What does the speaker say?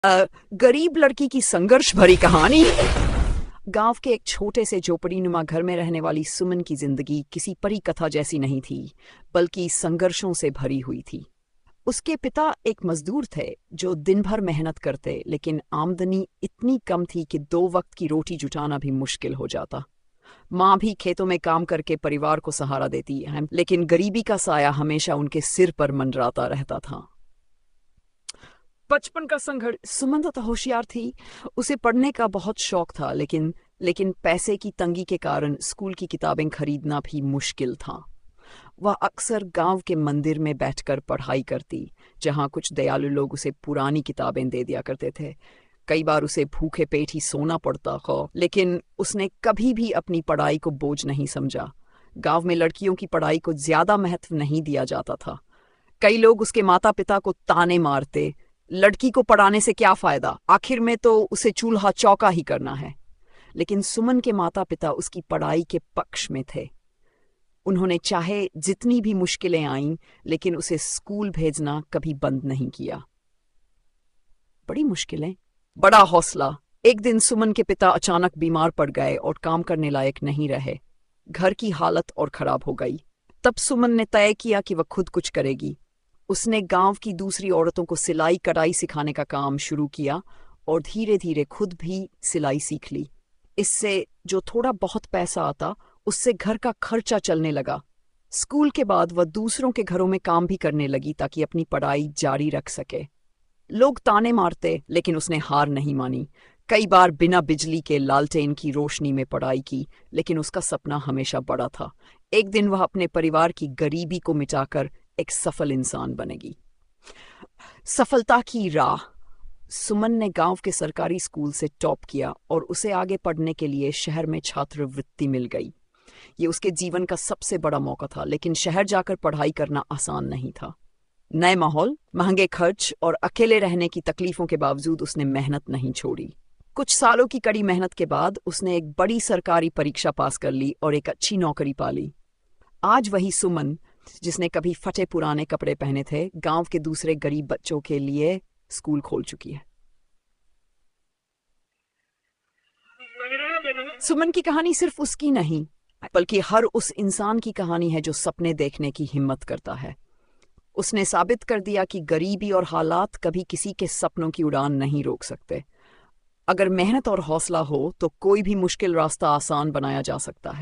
गरीब लड़की की संघर्ष भरी कहानी। गांव के एक छोटे से झोपड़ीनुमा घर में रहने वाली सुमन की जिंदगी किसी परी कथा जैसी नहीं थी, बल्कि संघर्षों से भरी हुई थी। उसके पिता एक मजदूर थे जो दिन भर मेहनत करते, लेकिन आमदनी इतनी कम थी कि 2 वक्त की रोटी जुटाना भी मुश्किल हो जाता। माँ भी खेतों में काम करके परिवार को सहारा देती है, लेकिन गरीबी का साया हमेशा उनके सिर पर मंडराता रहता था। बचपन का संघर्ष। सुमन तो होशियार थी, उसे पढ़ने का बहुत शौक था, लेकिन पैसे की तंगी के कारण स्कूल की किताबें खरीदना भी मुश्किल था। वह अक्सर गांव के मंदिर में बैठकर पढ़ाई करती, जहां कुछ दयालु लोग उसे पुरानी किताबें दे दिया करते थे। कई बार उसे भूखे पेट ही सोना पड़ता हो, लेकिन उसने कभी भी अपनी पढ़ाई को बोझ नहीं समझा। गांव में लड़कियों की पढ़ाई को ज्यादा महत्व नहीं दिया जाता था। कई लोग उसके माता पिता को ताने मारते, लड़की को पढ़ाने से क्या फायदा, आखिर में तो उसे चूल्हा चौका ही करना है। लेकिन सुमन के माता पिता उसकी पढ़ाई के पक्ष में थे। उन्होंने चाहे जितनी भी मुश्किलें आईं, लेकिन उसे स्कूल भेजना कभी बंद नहीं किया। बड़ी मुश्किलें, बड़ा हौसला। एक दिन सुमन के पिता अचानक बीमार पड़ गए और काम करने लायक नहीं रहे। घर की हालत और खराब हो गई। तब सुमन ने तय किया कि वह खुद कुछ करेगी। उसने गांव की दूसरी औरतों को सिलाई कढ़ाई सिखाने का काम शुरू किया और धीरे धीरे खुद भी सिलाई सीख ली। इससे जो थोड़ा बहुत पैसा आता, उससे घर का खर्चा चलने लगा। स्कूल के बाद वह दूसरों के घरों में काम भी करने लगी ताकि अपनी पढ़ाई जारी रख सके। लोग ताने मारते, लेकिन उसने हार नहीं मानी। कई बार बिना बिजली के लालटेन की रोशनी में पढ़ाई की, लेकिन उसका सपना हमेशा बड़ा था। एक दिन वह अपने परिवार की गरीबी को मिटाकर एक सफल इंसान बनेगी। सफलता की राह। सुमन ने गांव के सरकारी स्कूल से टॉप किया और उसे आगे पढ़ने के लिए शहर में छात्रवृत्ति मिल गई। ये उसके जीवन का सबसे बड़ा मौका था, लेकिन शहर जाकर पढ़ाई करना आसान नहीं था। नए माहौल, महंगे खर्च और अकेले रहने की तकलीफों के बावजूद उसने मेहनत नहीं छोड़ी। कुछ सालों की कड़ी मेहनत के बाद उसने एक बड़ी सरकारी परीक्षा पास कर ली और एक अच्छी नौकरी पा ली। आज वही सुमन, जिसने कभी फटे पुराने कपड़े पहने थे, गांव के दूसरे गरीब बच्चों के लिए स्कूल खोल चुकी है। सुमन की कहानी सिर्फ उसकी नहीं, बल्कि हर उस इंसान की कहानी है जो सपने देखने की हिम्मत करता है। उसने साबित कर दिया कि गरीबी और हालात कभी किसी के सपनों की उड़ान नहीं रोक सकते। अगर मेहनत और हौसला हो तो कोई भी मुश्किल रास्ता आसान बनाया जा सकता है।